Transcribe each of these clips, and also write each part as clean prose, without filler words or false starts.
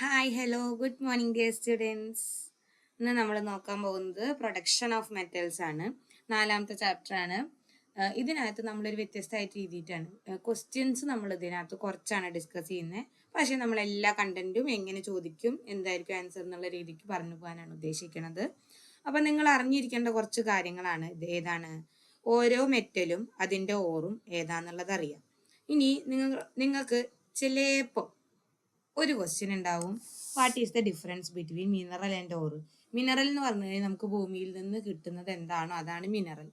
Hi hello good morning dear students. ഇന്ന് നമ്മൾ നോക്കാൻ പോകുന്നത് പ്രൊഡക്ഷൻ ഓഫ് മെറ്റൽസ് ആണ്. 4ാമത്തെ ചാപ്റ്റർ ആണ്. ഇതിനകത്ത് നമ്മളൊരു വ്യത്യസ്തമായിട്ട് രീതിയിട്ടാണ് ക്വസ്റ്റ്യൻസ് നമ്മൾ ഇതിനകത്ത് കുറച്ചാണ് ഡിസ്കസ് ചെയ്യുന്നത്. പക്ഷെ നമ്മൾ എല്ലാ കണ്ടന്റും എങ്ങനെ ചോദിക്കും, എന്തായിരിക്കും ആൻസർ എന്നുള്ള രീതിക്ക് പറഞ്ഞു പോകാനാണ് ഉദ്ദേശിക്കുന്നത്. അപ്പം നിങ്ങൾ അറിഞ്ഞിരിക്കേണ്ട കുറച്ച് കാര്യങ്ങളാണ് ഇത്. ഏതാണ്? ഓരോ മെറ്റലും അതിൻ്റെ ഓറും ഏതാന്നുള്ളത് അറിയാം. ഇനി നിങ്ങൾക്ക് ചിലപ്പോൾ ഒരു ക്വസ്റ്റ്യൻ ഉണ്ടാവും, what is the difference between mineral and or. Mineral എന്ന് പറഞ്ഞു കഴിഞ്ഞാൽ നമുക്ക് ഭൂമിയിൽ നിന്ന് കിട്ടുന്നത് എന്താണോ അതാണ് മിനറൽ.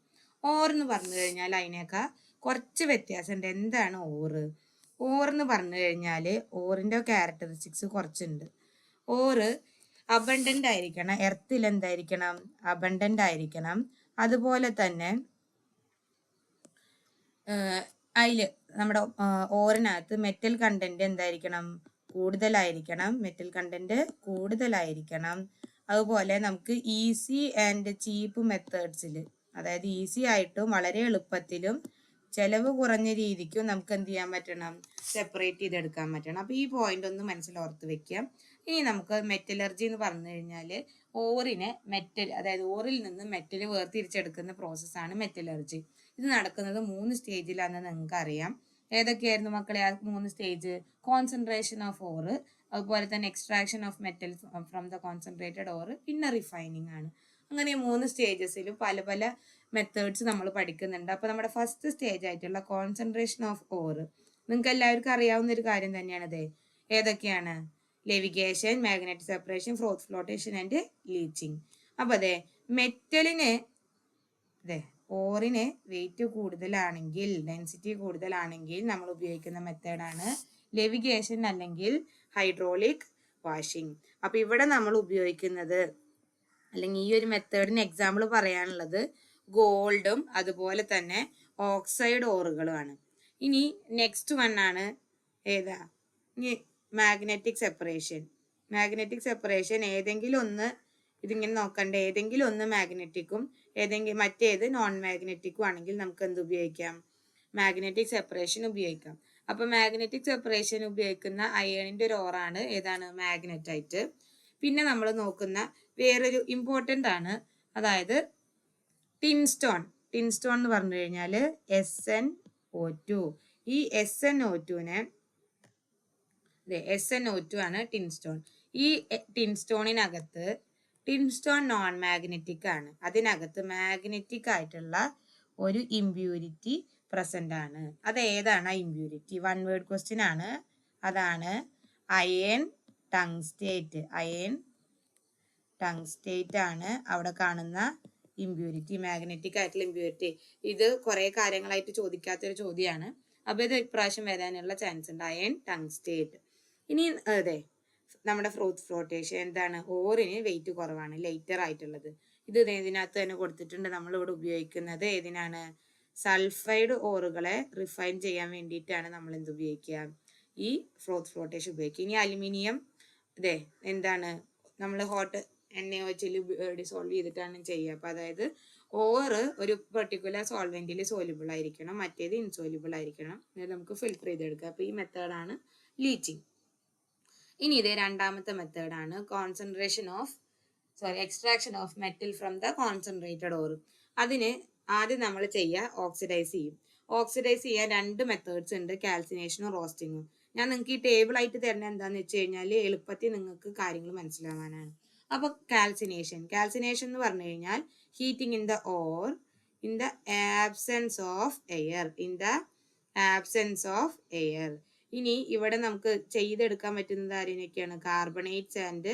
ഓർ എന്ന് പറഞ്ഞു കഴിഞ്ഞാൽ അതിനേക്കാൾ കുറച്ച് വ്യത്യാസമുണ്ട്. എന്താണ് ഓറ്? ഓർ എന്ന് പറഞ്ഞു കഴിഞ്ഞാൽ ഓറിൻ്റെ ക്യാരക്ടറിസ്റ്റിക്സ് കുറച്ചുണ്ട്. ഓറ് അബണ്ടൻ്റ് ആയിരിക്കണം, എർത്തിൽ എന്തായിരിക്കണം? അബണ്ടൻ്റ് ആയിരിക്കണം. അതുപോലെ തന്നെ അതിൽ നമ്മുടെ ഓറിനകത്ത് മെറ്റൽ കണ്ടന്റ് എന്തായിരിക്കണം? കൂടുതലായിരിക്കണം. മെറ്റൽ കണ്ടന്റ് കൂടുതലായിരിക്കണം. അതുപോലെ നമുക്ക് ഈസി ആൻഡ് ചീപ്പ് മെത്തേഡ്സിൽ, അതായത് ഈസി ആയിട്ടും വളരെ എളുപ്പത്തിലും ചെലവ് കുറഞ്ഞ രീതിക്കും നമുക്ക് എന്ത് ചെയ്യാൻ പറ്റണം? സെപ്പറേറ്റ് ചെയ്തെടുക്കാൻ പറ്റണം. അപ്പോൾ ഈ പോയിന്റ് ഒന്ന് മനസ്സിലോർത്ത് വെക്കാം. ഇനി നമുക്ക് മെറ്റലർജി എന്ന് പറഞ്ഞു കഴിഞ്ഞാൽ ഓറിനെ മെറ്റൽ, അതായത് ഓറിൽ നിന്ന് മെറ്റൽ വേർതിരിച്ചെടുക്കുന്ന പ്രോസസ്സാണ് മെറ്റലർജി. ഇത് നടക്കുന്നത് 3 സ്റ്റേജിലാണെന്ന് നിങ്ങൾക്ക് അറിയാം. ഏതൊക്കെയായിരുന്നു മക്കളെ ആ 3 സ്റ്റേജ്? കോൺസെൻട്രേഷൻ ഓഫ് ഓർ, അതുപോലെ തന്നെ extraction of metal from the concentrated or, പിന്നെ റിഫൈനിങ് ആണ്. അങ്ങനെ 3 സ്റ്റേജസിലും പല പല മെത്തേഡ്സ് നമ്മൾ പഠിക്കുന്നുണ്ട്. അപ്പോൾ നമ്മുടെ ഫസ്റ്റ് സ്റ്റേജ് ആയിട്ടുള്ള കോൺസെൻട്രേഷൻ ഓഫ് ഓർ നിങ്ങൾക്ക് എല്ലാവർക്കും അറിയാവുന്ന ഒരു കാര്യം തന്നെയാണത്. ഏതൊക്കെയാണ്? Levigation, magnetic separation, ഫ്രോത്ത് flotation and leaching. അപ്പോൾ അതെ മെറ്റലിന് ഓറിന് വെയിറ്റ് കൂടുതലാണെങ്കിൽ, ഡെൻസിറ്റി കൂടുതലാണെങ്കിൽ നമ്മൾ ഉപയോഗിക്കുന്ന മെത്തേഡാണ് ലെവിഗേഷൻ അല്ലെങ്കിൽ ഹൈഡ്രോളിക് വാഷിംഗ്. അപ്പോൾ ഇവിടെ നമ്മൾ ഉപയോഗിക്കുന്നത്, അല്ലെങ്കിൽ ഈ ഒരു മെത്തേഡിന് എക്സാമ്പിൾ പറയാനുള്ളത് ഗോൾഡും അതുപോലെ തന്നെ ഓക്സൈഡ് ഓറുകളുമാണ്. ഇനി നെക്സ്റ്റ് വൺ ആണ് ഏതാ? ഇനി മാഗ്നറ്റിക് സെപ്പറേഷൻ. മാഗ്നറ്റിക് സെപ്പറേഷൻ ഏതെങ്കിലും ഒന്ന്, ഇതിങ്ങനെ നോക്കണ്ട, ഏതെങ്കിലും ഒന്ന് മാഗ്നറ്റിക്കും മറ്റേത് നോൺ മാഗ്നറ്റിക്കും ആണെങ്കിൽ നമുക്ക് എന്ത് ഉപയോഗിക്കാം? മാഗ്നറ്റിക് സെപ്പറേഷൻ ഉപയോഗിക്കാം. അപ്പൊ മാഗ്നറ്റിക് സെപ്പറേഷൻ ഉപയോഗിക്കുന്ന അയേണിന്റെ ഒരു ഓറാണ് ഏതാണ്? മാഗ്നറ്റൈറ്റ്. പിന്നെ നമ്മൾ നോക്കുന്ന വേറൊരു ഇമ്പോർട്ടൻ്റ് ആണ്, അതായത് ടിൻസ്റ്റോൺ. ടിൻസ്റ്റോൺ എന്ന് പറഞ്ഞു കഴിഞ്ഞാൽ SnO2. ഈ SnO2 ആണ് ടിൻസ്റ്റോൺ. ഈ ടിൻസ്റ്റോണിനകത്ത് ടിൻസ്റ്റോൺ നോൺ മാഗ്നറ്റിക് ആണ്. അതിനകത്ത് മാഗ്നറ്റിക് ആയിട്ടുള്ള ഒരു ഇമ്പ്യൂരിറ്റി പ്രസന്റ് ആണ്. അത് ഏതാണ് ആ ഇമ്പ്യൂരിറ്റി? 1 വേർഡ് ക്വസ്റ്റ്യൻ ആണ്. അതാണ് അയേൺ ടങ്സ്റ്റേറ്റ്. അയേൺ ടങ്സ്റ്റേറ്റ് ആണ് അവിടെ കാണുന്ന ഇമ്പ്യൂരിറ്റി, മാഗ്നറ്റിക് ആയിട്ടുള്ള ഇമ്പ്യൂരിറ്റി. ഇത് കുറെ കാര്യങ്ങളായിട്ട് ചോദിക്കാത്തൊരു ചോദ്യമാണ്. അപ്പൊ ഇത് ഇപ്രാവശ്യം വരാനുള്ള ചാൻസ് ഉണ്ട്. Iron tungstate. ഇനി അതെ നമ്മുടെ ഫ്രോത്ത് ഫ്ലോട്ടേഷൻ എന്താണ്? ഓറിന് വെയിറ്റ് കുറവാണ്, ലൈറ്റർ ആയിട്ടുള്ളത്. ഇത് ഇതിനകത്ത് തന്നെ കൊടുത്തിട്ടുണ്ട്. നമ്മളിവിടെ ഉപയോഗിക്കുന്നത് ഏതിനാണ്? സൾഫൈഡ് ഓറുകളെ റിഫൈൻ ചെയ്യാൻ വേണ്ടിയിട്ടാണ് നമ്മൾ എന്ത് ഉപയോഗിക്കുക? ഈ ഫ്രോത്ത് ഫ്ലോട്ടേഷൻ ഉപയോഗിക്കുക. ഇനി അലുമിനിയം എന്താണ്? നമ്മൾ ഹോട്ട് എണ്ണ വെച്ചിൽ ഡിസോൾവ് ചെയ്തിട്ടാണ് ചെയ്യുക. അപ്പം അതായത് ഓറ് ഒരു പെർട്ടിക്കുലർ സോൾവെന്റിൽ സോലിബിൾ ആയിരിക്കണം, മറ്റേത് ഇൻസോലിബിൾ ആയിരിക്കണം. എന്നിട്ട് നമുക്ക് ഫിൽറ്റർ ചെയ്തെടുക്കുക. അപ്പോൾ ഈ മെത്തേഡാണ് ലീച്ചിങ്. ഇനി ഇത് 2ാമത്തെ മെത്തേഡാണ് extraction of metal from the concentrated or. അതിന് ആദ്യം നമ്മൾ ഓക്സിഡൈസ് ചെയ്യും. ഓക്സിഡൈസ് ചെയ്യാൻ 2 മെത്തേഡ്സ് ഉണ്ട്, കാൽസിനേഷനും റോസ്റ്റിങ്ങും. ഞാൻ നിങ്ങൾക്ക് ഈ ടേബിൾ ആയിട്ട് തരുന്നത് എന്താണെന്ന് വെച്ച് കഴിഞ്ഞാൽ എളുപ്പത്തിൽ നിങ്ങൾക്ക് കാര്യങ്ങൾ മനസ്സിലാവാനാണ്. അപ്പോൾ കാൽസിനേഷൻ എന്ന് പറഞ്ഞു കഴിഞ്ഞാൽ heating in the ore in the absence of air. ഇനി ഇവിടെ നമുക്ക് ചെയ്തെടുക്കാൻ പറ്റുന്നത് ആരെയൊക്കെയാണ്? Carbonates and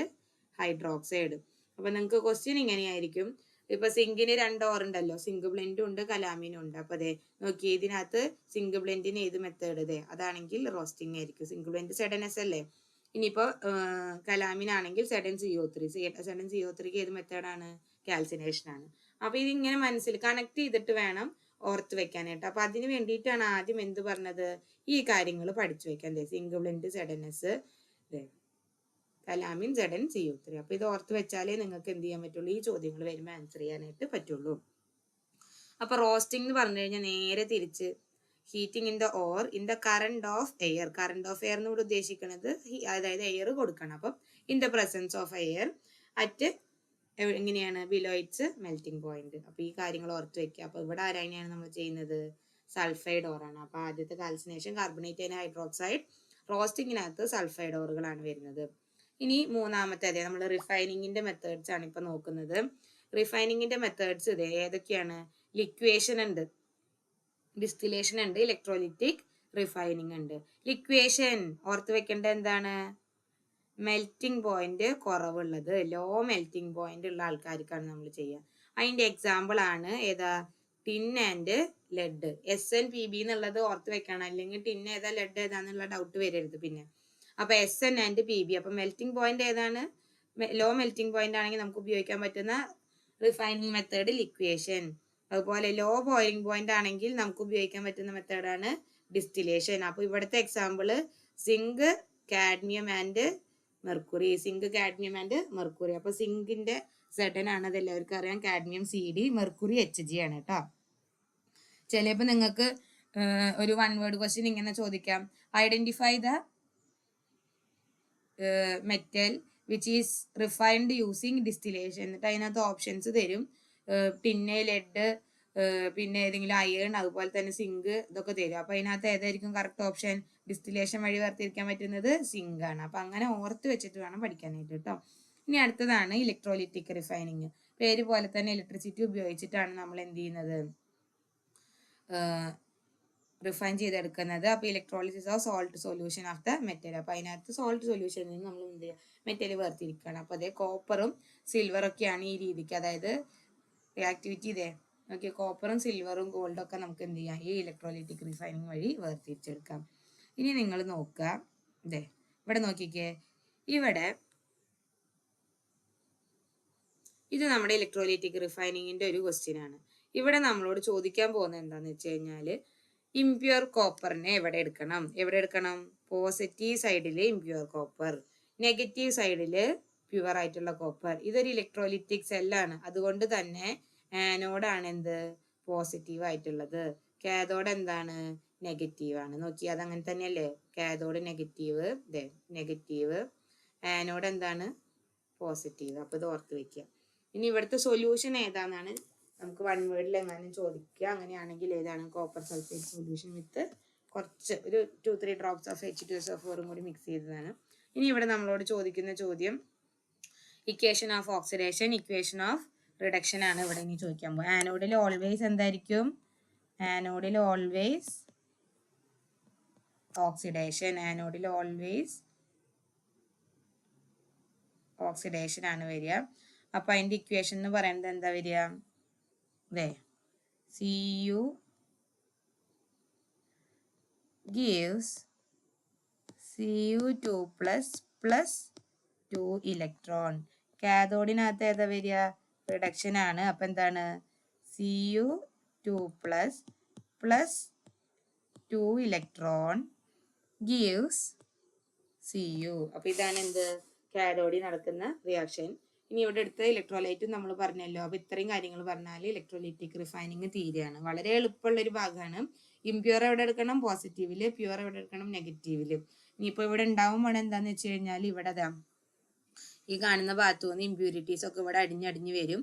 hydroxide. അപ്പൊ നിങ്ങൾക്ക് ക്വസ്റ്റ്യൻ ഇങ്ങനെയായിരിക്കും. ഇപ്പൊ സിങ്കിന് 2 ഓർ ഉണ്ടല്ലോ, സിങ്ക് ബ്ലെൻഡും ഉണ്ട്, കലാമിനും ഉണ്ട്. അപ്പൊ നോക്കി ഇതിനകത്ത് സിങ്ക് ബ്ലെൻഡിന് ഏത് മെത്തേഡ്? അതാണെങ്കിൽ റോസ്റ്റിംഗ് ആയിരിക്കും. സിങ്ക് ബ്ലെൻഡ് ZnS അല്ലേ. ഇനിയിപ്പോ കലാമിനാണെങ്കിൽ ZnCO3 ഏത് മെത്തേഡാണ്? കാൽസിനേഷൻ ആണ്. അപ്പൊ ഇതിങ്ങനെ മനസ്സിൽ കണക്ട് ചെയ്തിട്ട് വേണം ഓർത്ത് വെക്കാനായിട്ട്. അപ്പൊ അതിന് വേണ്ടിയിട്ടാണ് ആദ്യം എന്ത് പറഞ്ഞത്? ഈ കാര്യങ്ങൾ പഠിച്ചു വെക്കാൻ. Zinc blende ZnS, calamine ZnCO3. അപ്പൊ ഇത് ഓർത്ത് വെച്ചാലേ നിങ്ങൾക്ക് എന്ത് ചെയ്യാൻ പറ്റുള്ളൂ? ഈ ചോദ്യങ്ങൾ വരുമ്പോൾ ആൻസർ ചെയ്യാനായിട്ട് പറ്റുള്ളൂ. അപ്പൊ റോസ്റ്റിംഗ് എന്ന് പറഞ്ഞു കഴിഞ്ഞാൽ നേരെ തിരിച്ച് heating in the ore in the current of air. Current of air എന്നിവിടെ ഉദ്ദേശിക്കുന്നത് അതായത് എയർ കൊടുക്കണം. അപ്പം in the presence of air at എങ്ങനെയാണ് ബിലോ ഇറ്റ്സ് മെൽറ്റിംഗ് പോയിന്റ്. അപ്പൊ ഈ കാര്യങ്ങൾ ഓർത്ത് വെക്കുക. അപ്പൊ ഇവിടെ ആരാണ് നമ്മൾ ചെയ്യുന്നത്? സൾഫൈഡ് ഓറാണ്. അപ്പൊ ആദ്യത്തെ കാൽസിനേഷൻ കാർബണേറ്റ് ആൻഡ് ഹൈഡ്രോക്സൈഡ്. റോസ്റ്റിങ്ങിനകത്ത് സൾഫൈഡ് ഓറുകളാണ് വരുന്നത്. ഇനി മൂന്നാമത്തെ അതെ നമ്മൾ റിഫൈനിങ്ങിന്റെ മെത്തേഡ്സ് ആണ് ഇപ്പൊ നോക്കുന്നത്. റിഫൈനിങ്ങിന്റെ മെത്തേഡ്സ് ഇതേ ഏതൊക്കെയാണ്? ലിക്വേഷൻ ഉണ്ട്, ഡിസ്റ്റിലേഷൻ ഉണ്ട്, ഇലക്ട്രോലിറ്റിക് റിഫൈനിങ് ഉണ്ട്. ലിക്വേഷൻ ഓർത്ത് വെക്കേണ്ട എന്താണ്? മെൽറ്റിംഗ് പോയിന്റ് കുറവുള്ളത്, ലോ മെൽറ്റിംഗ് പോയിന്റ് ഉള്ള ആൾക്കാർക്കാണ് നമ്മൾ ചെയ്യുക. അതിന്റെ എക്സാമ്പിൾ ആണ് ഏതാ? Tin and lead. SnPb എന്നുള്ളത് ഓർത്ത് വെക്കണം, അല്ലെങ്കിൽ ടിൻ ഏതാ ലെഡ് ഏതാന്നുള്ള ഡൗട്ട് വരരുത് പിന്നെ. അപ്പൊ Sn ആൻഡ് Pb. അപ്പൊ മെൽറ്റിംഗ് പോയിന്റ് ഏതാണ്? ലോ മെൽറ്റിംഗ് പോയിന്റ് ആണെങ്കിൽ നമുക്ക് ഉപയോഗിക്കാൻ പറ്റുന്ന റിഫൈനിങ് മെത്തേഡ് ലിക്വേഷൻ. അതുപോലെ ലോ ബോയിലിംഗ് പോയിന്റ് ആണെങ്കിൽ നമുക്ക് ഉപയോഗിക്കാൻ പറ്റുന്ന മെത്തേഡാണ് ഡിസ്റ്റിലേഷൻ. അപ്പൊ ഇവിടുത്തെ example zinc, cadmium and mercury. Zinc, cadmium and mercury. അപ്പൊ സിങ്കിന്റെ Zn ആണ്, അത് എല്ലാവർക്കും അറിയാം. കാഡ്മിയം Cd, മെർക്കുറി Hg ആണ് കേട്ടോ. ചിലപ്പോ നിങ്ങൾക്ക് ഒരു 1 വേർഡ് ക്വസ്റ്റ്യൻ ഇങ്ങനെ ചോദിക്കാം, identify the metal which is refined using distillation. എന്നിട്ട് അതിനകത്ത് ഓപ്ഷൻസ് തരും. ടിന്ന്, ലെഡ്, പിന്നെ ഏതെങ്കിലും അയേൺ, അതുപോലെ തന്നെ സിങ്ക്, ഇതൊക്കെ തരും. അപ്പൊ അതിനകത്ത് ഏതായിരിക്കും കറക്റ്റ് ഓപ്ഷൻ? ഡിസ്റ്റിലേഷൻ വഴി വേർതിരിക്കാൻ പറ്റുന്നത് സിങ്ക് ആണ്. അപ്പൊ അങ്ങനെ ഓർത്ത് വെച്ചിട്ട് വേണം പഠിക്കാനായിട്ട് കേട്ടോ. ഇനി അടുത്തതാണ് ഇലക്ട്രോലിറ്റിക് റിഫൈനിങ്. പേര് പോലെ തന്നെ ഇലക്ട്രിസിറ്റി ഉപയോഗിച്ചിട്ടാണ് നമ്മൾ എന്ത് ചെയ്യുന്നത്? റിഫൈൻ ചെയ്തെടുക്കുന്നത്. അപ്പൊ electrolysis of salt solution of the metal. അപ്പൊ അതിനകത്ത് സോൾട്ട് സൊല്യൂഷനിൽ നിന്ന് നമ്മൾ എന്ത് ചെയ്യുക? മെറ്റൽ വേർതിരിക്കുകയാണ്. അപ്പൊ അതേ കോപ്പറും സിൽവറും ഒക്കെയാണ് ഈ രീതിക്ക്, അതായത് റിയാക്ടിവിറ്റി ഇതേ ഓക്കെ, കോപ്പറും സിൽവറും ഗോൾഡും ഒക്കെ നമുക്ക് എന്ത് ചെയ്യാം? ഈ ഇലക്ട്രോലിറ്റിക് റിഫൈനിങ് വഴി വേർതിരിച്ചെടുക്കാം. ഇനി നിങ്ങൾ നോക്കുക, ഇതേ ഇവിടെ നോക്കിക്കേ, ഇവിടെ ഇത് നമ്മുടെ ഇലക്ട്രോലിറ്റിക് റിഫൈനിങ്ങിന്റെ ഒരു ക്വസ്റ്റ്യൻ ആണ്. ഇവിടെ നമ്മളോട് ചോദിക്കാൻ പോകുന്നത് എന്താന്ന് വെച്ച് കഴിഞ്ഞാല്, ഇംപ്യൂർ കോപ്പറിനെ എവിടെ എടുക്കണം? എവിടെ എടുക്കണം? പോസിറ്റീവ് സൈഡില് ഇംപ്യൂർ കോപ്പർ, നെഗറ്റീവ് സൈഡില് പ്യുവർ ആയിട്ടുള്ള കോപ്പർ. ഇതൊരു ഇലക്ട്രോലിറ്റിക് സെല്ലാണ്. അതുകൊണ്ട് തന്നെ ആനോഡാണ് എന്ത്? പോസിറ്റീവ് ആയിട്ടുള്ളത്. കാഥോഡ് എന്താണ്? നെഗറ്റീവ് ആണ്. നോക്കി, അത് അങ്ങനെ തന്നെയല്ലേ? Cathode negative, negative. ആനോഡ് എന്താണ്? പോസിറ്റീവ്. അപ്പൊ ഇത് ഓർത്ത് വെക്കുക. ഇനി ഇവിടുത്തെ സൊല്യൂഷൻ ഏതാണെന്നാണ് നമുക്ക് 1 വേർഡിൽ എങ്ങാനും ചോദിക്കുക. അങ്ങനെയാണെങ്കിൽ ഏതാണ്? കോപ്പർ സൾഫേറ്റ് സൊല്യൂഷൻ വിത്ത് കുറച്ച് ഒരു 2-3 ഡ്രോപ്സ് ഓഫ് H2SO4 കൂടി മിക്സ് ചെയ്തതാണ്. ഇനി ഇവിടെ നമ്മളോട് ചോദിക്കുന്ന ചോദ്യം equation of oxidation, equation of reduction ആണ് ഇവിടെ ഇനി ചോദിക്കാൻ പോകുക. ആനോഡിൽ ഓൾവേസ് എന്തായിരിക്കും? ആനോഡിൽ ഓൾവേസ് ഓക്സിഡേഷൻ. ആനോഡിൽ ഓൾവേസ് ഓക്സിഡേഷൻ ആണ് വരിക. അപ്പൊ അതിന്റെ ഇക്വേഷൻ എന്ന് പറയുന്നത് എന്താ വരിക? Cu gives Cu2 plus 2 electron. കാഥോഡിനകത്ത് ഏതാ വരിക? റിഡക്ഷൻ ആണ്. അപ്പൊ എന്താണ്? Cu2 plus 2 electron gives Cu. അപ്പൊ ഇതാണ് എന്ത്? കാഥോഡിൽ നടക്കുന്ന റിയാക്ഷൻ. ഇനി ഇവിടെ എടുത്ത ഇലക്ട്രോലൈറ്റ് നമ്മൾ പറഞ്ഞല്ലോ. അപ്പൊ ഇത്രയും കാര്യങ്ങൾ പറഞ്ഞാൽ ഇലക്ട്രോലിറ്റിക് റിഫൈനിങ് തീരെയാണ്. വളരെ എളുപ്പമുള്ള ഒരു ഭാഗമാണ്. ഇംപ്യൂർ എവിടെ എടുക്കണം? പോസിറ്റീവില്. പ്യൂർ എവിടെ എടുക്കണം? നെഗറ്റീവില്. ഇനിയിപ്പോ ഇവിടെ ഉണ്ടാവുമ്പോൾ എന്താന്ന് വെച്ച് കഴിഞ്ഞാൽ ഇവിടെ ഈ കാണുന്ന ഭാഗത്തു നിന്ന് ഇമ്പ്യൂരിറ്റീസ് ഒക്കെ ഇവിടെ അടിഞ്ഞടിഞ്ഞ് വരും.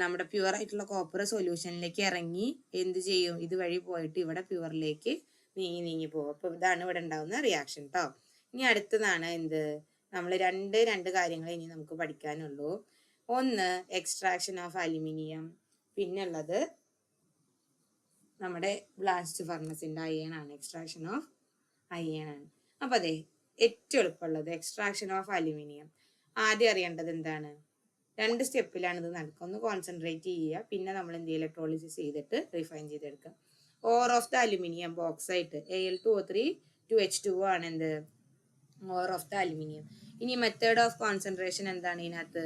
നമ്മുടെ പ്യുവർ ആയിട്ടുള്ള കോപ്പർ സൊല്യൂഷനിലേക്ക് ഇറങ്ങി എന്ത് ചെയ്യും? ഇതുവഴി പോയിട്ട് ഇവിടെ പ്യുവറിലേക്ക് നീങ്ങി പോകും. അപ്പൊ ഇതാണ് ഇവിടെ ഉണ്ടാവുന്ന റിയാക്ഷൻ കേട്ടോ. ഇനി അടുത്തതാണ് എന്ത്? നമ്മൾ രണ്ട് കാര്യങ്ങൾ ഇനി നമുക്ക് പഠിക്കാനുള്ളൂ. ഒന്ന് എക്സ്ട്രാക്ഷൻ ഓഫ് അലുമിനിയം, പിന്നുള്ളത് നമ്മുടെ ബ്ലാസ്റ്റ് ഫർണസിന്റെ അയൺ ആണ്. എക്സ്ട്രാക്ഷൻ ഓഫ് അയൺ ആണ്. അപ്പൊ അതെ ഏറ്റവും എളുപ്പമുള്ളത് എക്സ്ട്രാക്ഷൻ ഓഫ് അലുമിനിയം. ആദ്യം അറിയേണ്ടത് എന്താണ്? 2 സ്റ്റെപ്പിലാണ് ഇത് നടക്കുക. ഒന്ന് കോൺസെൻട്രേറ്റ് ചെയ്യുക, പിന്നെ നമ്മൾ എന്ത് ചെയ്യുക? ഇലക്ട്രോളിസിസ് ചെയ്തിട്ട് റിഫൈൻ ചെയ്തെടുക്കുക. Or of the aluminium bauxite Al2O3 2H2O ആണ് എന്ത്? Or of the aluminium. ഇനി മെത്തേഡ് ഓഫ് കോൺസെൻട്രേഷൻ എന്താണ്? ഇതിനകത്ത്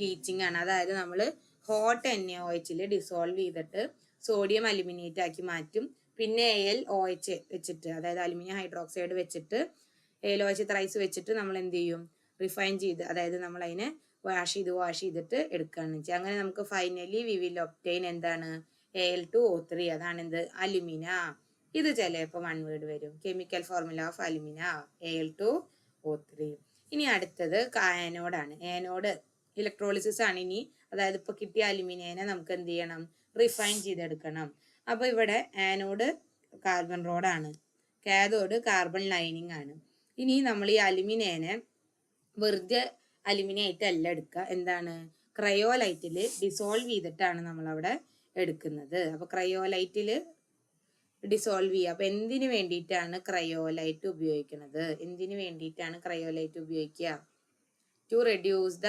ലീച്ചിങ് ആണ്. അതായത് നമ്മൾ ഹോട്ട് NaOH ഡിസോൾവ് ചെയ്തിട്ട് സോഡിയം അലുമിനേറ്റ് ആക്കി മാറ്റും. പിന്നെ AlOH വെച്ചിട്ട്, അതായത് അലുമിനിയം ഹൈഡ്രോക്സൈഡ് വെച്ചിട്ട് AlOH ത്രൈസ് വെച്ചിട്ട് നമ്മൾ എന്ത് ചെയ്യും? റിഫൈൻ ചെയ്ത്, അതായത് നമ്മൾ അതിനെ വാഷ് ചെയ്തിട്ട് എടുക്കുകയാണ് ചെയ്യുക. അങ്ങനെ നമുക്ക് ഫൈനലി വി വിൽ ഒബ്റ്റെയിൻ എന്താണ്? Al2O3. അതാണ് എന്ത്? അലുമിന. ഇത് ചിലപ്പോൾ വൺ വേർഡ് വരും. Chemical formula of alumina Al2O3. ഇനി അടുത്തത് ആനോഡാണ്. ആനോഡ് ഇലക്ട്രോളിസിസ് ആണ് ഇനി. അതായത് ഇപ്പൊ കിട്ടിയ അലുമിനിയനെ നമുക്ക് എന്ത് ചെയ്യണം? റിഫൈൻ ചെയ്തെടുക്കണം. അപ്പൊ ഇവിടെ ആനോഡ് കാർബൺ റോഡാണ്, കാഥോഡ് കാർബൺ ലൈനിങ് ആണ്. ഇനി നമ്മൾ ഈ അലുമിനിയനെ വെറുതെ അലുമിനിയായിട്ട് അല്ല എടുക്കുക. എന്താണ്? ക്രയോലൈറ്റിൽ ഡിസോൾവ് ചെയ്തിട്ടാണ് നമ്മളവിടെ എടുക്കുന്നത്. അപ്പൊ ക്രയോലൈറ്റിൽ ഡിസോൾവ് ചെയ്യുക. അപ്പൊ എന്തിനു വേണ്ടിയിട്ടാണ് ക്രയോലൈറ്റ് ഉപയോഗിക്കുന്നത്? എന്തിനു വേണ്ടിയിട്ടാണ് ക്രയോലൈറ്റ് ഉപയോഗിക്കുക? To reduce the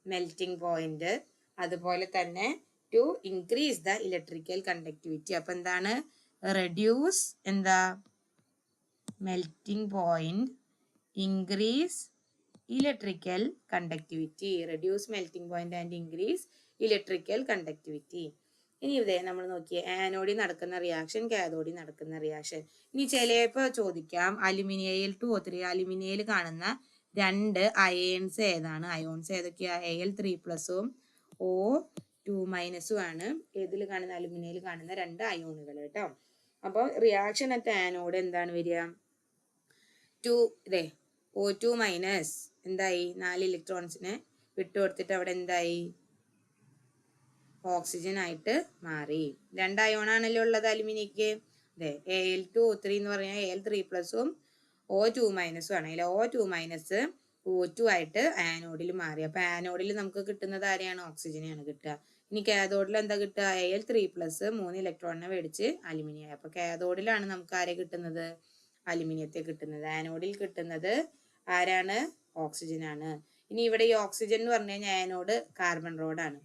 melting point, അതുപോലെ തന്നെ to increase the electrical conductivity. അപ്പൊ എന്താണ്? റെഡ്യൂസ് എന്താ? Melting point, increase electrical conductivity. Reduce melting point and increase electrical conductivity. ഇനി ഇതേ നമ്മൾ നോക്കിയേ, ആനോഡിൽ നടക്കുന്ന റിയാക്ഷൻ, കാഥോഡിൽ നടക്കുന്ന റിയാക്ഷൻ. ഇനി ചിലപ്പോൾ ചോദിക്കാം Al2O3, അലുമിനിയയിൽ കാണുന്ന രണ്ട് അയൺസ് ഏതാണ്? അയോൺസ് ഏതൊക്കെയാ? Al3+ O2- ആണ് ഏതിൽ കാണുന്ന? അലുമിനിയയിൽ കാണുന്ന രണ്ട് അയോണുകൾ കേട്ടോ. അപ്പോൾ റിയാക്ഷൻ അറ്റ് ആനോഡ് എന്താണ് വരിക? O2- എന്തായി? 4 ഇലക്ട്രോൺസിനെ വിട്ടുകൊടുത്തിട്ട് അവിടെ എന്തായി? ഓക്സിജൻ ആയിട്ട് മാറി. രണ്ട് അയോണാണല്ലോ ഉള്ളത് അലുമിനിയക്ക്. Al2O3 എന്ന് പറഞ്ഞാൽ Al3+ O2- ആണ്. അതിൽ O2- O2 ആയിട്ട് ആനോഡിൽ മാറി. അപ്പൊ ആനോഡിൽ നമുക്ക് കിട്ടുന്നത് ആരെയാണ്? ഓക്സിജനെയാണ് കിട്ടുക. ഇനി കാഥോഡിൽ എന്താ കിട്ടുക? Al3+ 3 ഇലക്ട്രോണിനെ മേടിച്ച് അലുമിനിയം. അപ്പൊ കാഥോഡിലാണ് നമുക്ക് ആരെ കിട്ടുന്നത്? അലുമിനിയത്തെ കിട്ടുന്നത്. ആനോഡിൽ കിട്ടുന്നത് ആരാണ്? ഓക്സിജൻ ആണ്. ഇനി ഇവിടെ ഈ ഓക്സിജൻ എന്ന് പറഞ്ഞു കഴിഞ്ഞാൽ ആനോഡ് കാർബൺ റോഡാണ്.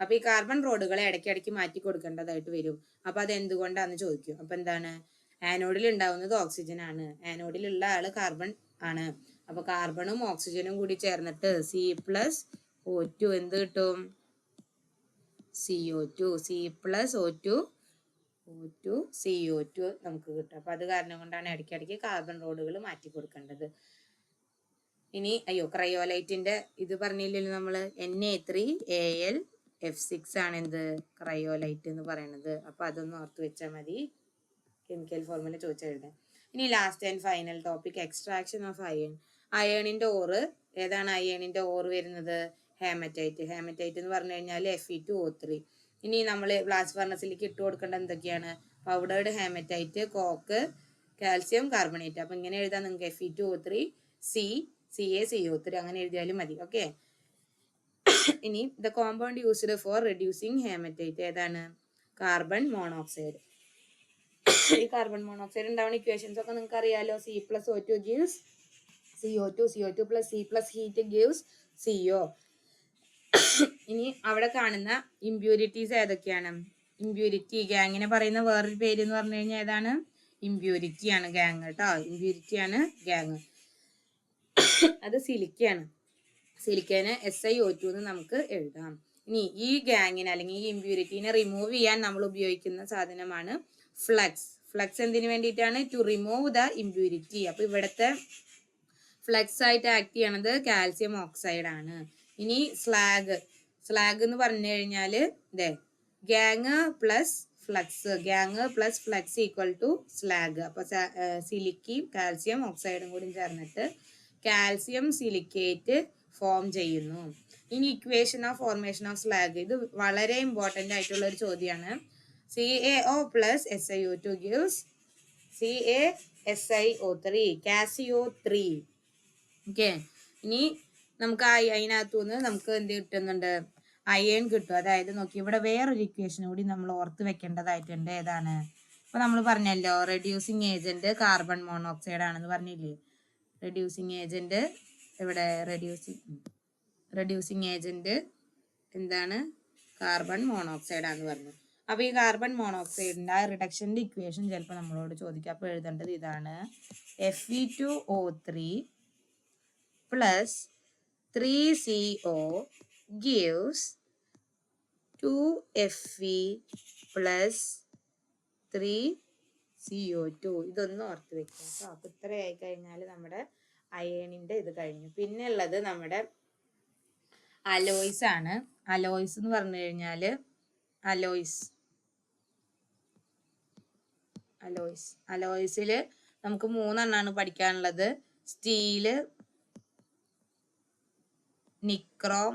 അപ്പൊ ഈ കാർബൺ റോഡുകളെ ഇടയ്ക്കിടയ്ക്ക് മാറ്റി കൊടുക്കേണ്ടതായിട്ട് വരും. അപ്പൊ അത് എന്തുകൊണ്ടാന്ന് ചോദിക്കും. അപ്പൊ എന്താണ്? ആനോഡിൽ ഉണ്ടാവുന്നത് ഓക്സിജൻ ആണ്, ആനോഡിലുള്ള ആള് കാർബൺ ആണ്. അപ്പൊ കാർബണും ഓക്സിജനും കൂടി ചേർന്നിട്ട് C+O2 എന്ത് കിട്ടും? CO2. C+O2 നമുക്ക് കിട്ടും. അപ്പൊ അത് കാരണം കൊണ്ടാണ് ഇടയ്ക്കിടയ്ക്ക് കാർബൺ റോഡുകൾ മാറ്റി കൊടുക്കേണ്ടത്. ഇനി ക്രയോലൈറ്റിന്റെ ഇത് പറഞ്ഞില്ലല്ലോ നമ്മള്. Na3Al(F6) ആണ് എന്ത്? ക്രയോലൈറ്റ് എന്ന് പറയുന്നത്. അപ്പൊ അതൊന്ന് ഓർത്ത് വെച്ചാൽ മതി, കെമിക്കൽ ഫോർമുല ചോദിച്ചാൽ എഴുതാൻ. ഇനി last and final topic, extraction of iron. അയണിന്റെ ഓറ് ഏതാണ്? അയണിന്റെ ഓറ് വരുന്നത് ഹേമറ്റൈറ്റ്. ഹേമറ്റൈറ്റ് എന്ന് പറഞ്ഞു കഴിഞ്ഞാൽ Fe2O3. ഇനി നമ്മൾ ബ്ലാസ്റ്റ് ഫർണസിലേക്ക് ഇട്ട് കൊടുക്കേണ്ട എന്തൊക്കെയാണ്? Powdered haematite, coke, calcium carbonate. അപ്പൊ ഇങ്ങനെ എഴുതാൻ നിങ്ങൾക്ക് Fe2O3 CaCO3 അങ്ങനെ എഴുതിയാലും മതി. ഓക്കെ. ഇനി the compound used for reducing haematite ഏതാണ്? Carbon monoxide. ഈ കാർബൺ മോണോക്സൈഡ് ഉണ്ടാവുന്ന ഇക്വേഷൻസ് ഒക്കെ നിങ്ങൾക്ക് അറിയാലോ. C+O2 gives CO2, CO2+ C+ heat gives CO. ഇനി അവിടെ കാണുന്ന ഇംപ്യൂരിറ്റീസ് ഏതൊക്കെയാണ്? ഇംപ്യൂരിറ്റി ഗ്യാങ്ങിനെ പറയുന്ന വേറൊരു പേര് എന്ന് പറഞ്ഞു കഴിഞ്ഞാൽ ഏതാണ്? ഇംപ്യൂരിറ്റി ആണ് ഗ്യാങ് കേട്ടോ. ഇംപ്യൂരിറ്റി ആണ് ഗ്യാങ്. അത് സിലിക്കയാണ്. സിലിക്കന് SiO2 എന്ന് നമുക്ക് എഴുതാം. ഇനി ഈ ഗ്യാങ്ങിനെ അല്ലെങ്കിൽ ഈ ഇംപ്യൂരിറ്റീനെ റിമൂവ് ചെയ്യാൻ നമ്മൾ ഉപയോഗിക്കുന്ന സാധനമാണ് ഫ്ലക്സ്. ഫ്ലക്സ് എന്തിനു വേണ്ടിയിട്ടാണ്? To remove the impurity. അപ്പൊ ഇവിടുത്തെ ഫ്ലക്സ് ആയിട്ട് ആക്ട് ചെയ്യണത് കാൽസ്യം ഓക്സൈഡ് ആണ്. ഇനി സ്ലാഗ് എന്ന് പറഞ്ഞു കഴിഞ്ഞാല് gangue plus flux equal to slag. അപ്പൊ സിലിക്കയും കാൽസ്യം ഓക്സൈഡും കൂടി ചേർന്നിട്ട് കാൽസ്യം സിലിക്കേറ്റ് ഫോം ചെയ്യുന്നു. ഇനി equation of formation of slag, ഇത് വളരെ ഇമ്പോർട്ടന്റ് ആയിട്ടുള്ള ഒരു ചോദ്യമാണ്. CaO+ SiO2 gives CaSiO3 CaSiO3. Okay. ഇനി നമുക്ക് അതിനകത്തുനിന്ന് നമുക്ക് എന്ത് കിട്ടുന്നുണ്ട്? അയൺ കിട്ടും. അതായത് നോക്കി, ഇവിടെ വേറൊരു ഇക്വേഷൻ കൂടി നമ്മൾ ഓർത്ത് വെക്കേണ്ടതായിട്ടുണ്ട്. ഏതാണ്? ഇപ്പൊ നമ്മൾ പറഞ്ഞല്ലോ റെഡ്യൂസിങ് ഏജന്റ് കാർബൺ മോണോക്സൈഡ് ആണെന്ന് പറഞ്ഞില്ലേ. റെഡ്യൂസിങ് ഏജന്റ് ഇവിടെ റെഡ്യൂസിങ് ഏജന്റ് എന്താണ്? കാർബൺ മോണോക്സൈഡ് ആണെന്ന് പറഞ്ഞു. അപ്പൊ ഈ കാർബൺ മോണോക്സൈഡിന്റെ ആ റിഡക്ഷന്റെ ഇക്വേഷൻ ചിലപ്പോൾ നമ്മളോട് ചോദിക്കാം. അപ്പൊ എഴുതേണ്ടത് ഇതാണ്: Fe2O3 plus 3CO gives 2Fe plus 3CO2. ഇതൊന്നും ഓർത്ത് വെക്കാം. അപ്പൊ ഇത്രയായി കഴിഞ്ഞാൽ നമ്മുടെ അയണിന്റെ ഇത് കഴിഞ്ഞു. പിന്നെ ഉള്ളത് നമ്മുടെ അലോയ്സ് ആണ്. അലോയ്സ് എന്ന് പറഞ്ഞു കഴിഞ്ഞാല് അലോയ്സിൽ നമുക്ക് 3 എണ്ണമാണ് പഠിക്കാനുള്ളത്. സ്റ്റീല്, നിക്രോം,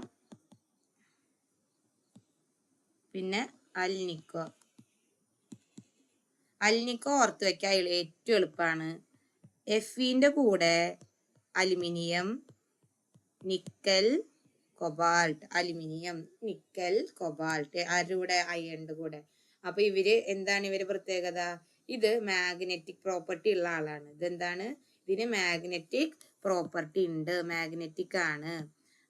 പിന്നെ അൽനിക്കോ. അൽനിക്കോ ഓർത്ത് വെക്കാൻ ഏറ്റവും എളുപ്പമാണ്. എഫിന്റെ കൂടെ aluminium, nickel, cobalt. Aluminium, nickel, cobalt. ആരുടെ കൂടെ? അയണിന്റെ കൂടെ. അപ്പൊ എന്താണ് ഇവര് പ്രത്യേകത? ഇത് മാഗ്നറ്റിക് പ്രോപ്പർട്ടി ഉള്ള ആളാണ്. ഇതെന്താണ്? ഇതിന് മാഗ്നറ്റിക് പ്രോപ്പർട്ടി ഉണ്ട്, മാഗ്നറ്റിക് ആണ്.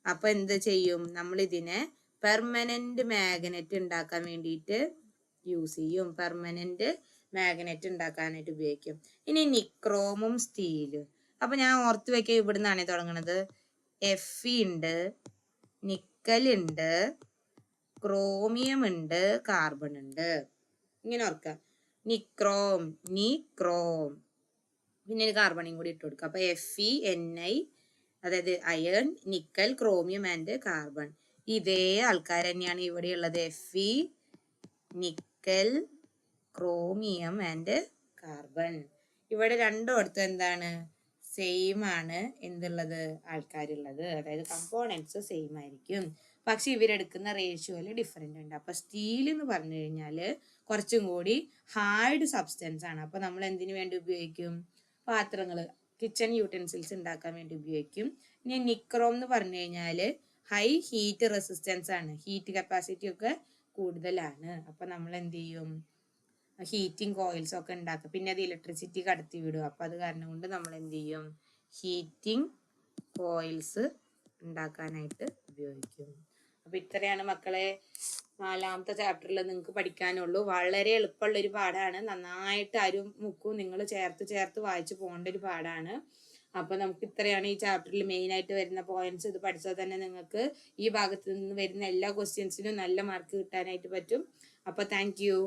അപ്പൊ എന്ത് ചെയ്യും? നമ്മൾ ഇതിനെ പെർമനന്റ് മാഗ്നറ്റ് ഉണ്ടാക്കാൻ വേണ്ടിയിട്ട് യൂസ് ചെയ്യും. പെർമനന്റ് മാഗ്നറ്റ് ഉണ്ടാക്കാനായിട്ട് ഉപയോഗിക്കും. ഇനി നിക്രോമും സ്റ്റീലും. അപ്പൊ ഞാൻ ഓർത്ത് വെക്കുക ഇവിടുന്നാണ് തുടങ്ങുന്നത്. എഫ് ഉണ്ട്, നിക്കൽ ഉണ്ട്, ക്രോമിയം ഉണ്ട്, കാർബൺ ഉണ്ട്. ഇങ്ങനെ ഓർക്കുക. നിക്രോം, പിന്നെ ഒരു കാർബണും കൂടി ഇട്ട് കൊടുക്കുക. അപ്പൊ Fe, അതായത് iron, nickel, chromium and carbon. ഇതേ ആൾക്കാർ തന്നെയാണ് ഇവിടെ ഉള്ളത്. Fe, nickel, chromium and carbon. ഇവിടെ രണ്ടിടത്തും എന്താണ്? സെയിം ആണ് എന്തുള്ളത്? ആൾക്കാരുള്ളത്. അതായത് കമ്പോണൻസ് സെയിം ആയിരിക്കും. പക്ഷെ ഇവരെടുക്കുന്ന റേഷ്യോയില് ഡിഫറെന്റ് ഉണ്ട്. അപ്പൊ സ്റ്റീൽ എന്ന് പറഞ്ഞു കഴിഞ്ഞാല് കുറച്ചും കൂടി ഹാർഡ് സബ്സ്റ്റൻസ് ആണ്. അപ്പൊ നമ്മൾ എന്തിനു വേണ്ടി ഉപയോഗിക്കും? പാത്രങ്ങള്, കിച്ചൺ യൂട്ടൻസിൽസ് ഉണ്ടാക്കാൻ വേണ്ടി ഉപയോഗിക്കും. ഇനി നിക്രോം എന്ന് പറഞ്ഞു കഴിഞ്ഞാല് ഹൈ ഹീറ്റ് റെസിസ്റ്റൻസ് ആണ്. ഹീറ്റ് കപ്പാസിറ്റി ഒക്കെ കൂടുതലാണ്. അപ്പൊ നമ്മൾ എന്ത് ചെയ്യും? ഹീറ്റിംഗ് കോയിൽസ് ഒക്കെ ഉണ്ടാക്കും. പിന്നെ അത് ഇലക്ട്രിസിറ്റി കടത്തി വിടും. അപ്പൊ അത് കാരണം കൊണ്ട് നമ്മൾ എന്ത് ചെയ്യും? ഹീറ്റിംഗ് കോയിൽസ് ഉണ്ടാക്കാനായിട്ട് ഉപയോഗിക്കും. അപ്പൊ ഇത്രയാണ് മക്കളെ 4ാമത്തെ ചാപ്റ്ററിൽ നിങ്ങൾക്ക് പഠിക്കാനുള്ളൂ. വളരെ എളുപ്പമുള്ള ഒരു പാഠമാണ്. നന്നായിട്ട് അരും മുക്കും നിങ്ങൾ ചേർത്ത് വായിച്ചു പോകേണ്ട ഒരു പാഠമാണ്. അപ്പൊ നമുക്ക് ഇത്രയാണ് ഈ ചാപ്റ്ററിൽ മെയിൻ ആയിട്ട് വരുന്ന പോയിന്റ്സ്. ഇത് പഠിച്ചാൽ തന്നെ നിങ്ങൾക്ക് ഈ ഭാഗത്ത് നിന്ന് വരുന്ന എല്ലാ ക്വസ്റ്റ്യൻസിനും നല്ല മാർക്ക് കിട്ടാനായിട്ട് പറ്റും. അപ്പൊ താങ്ക് യു.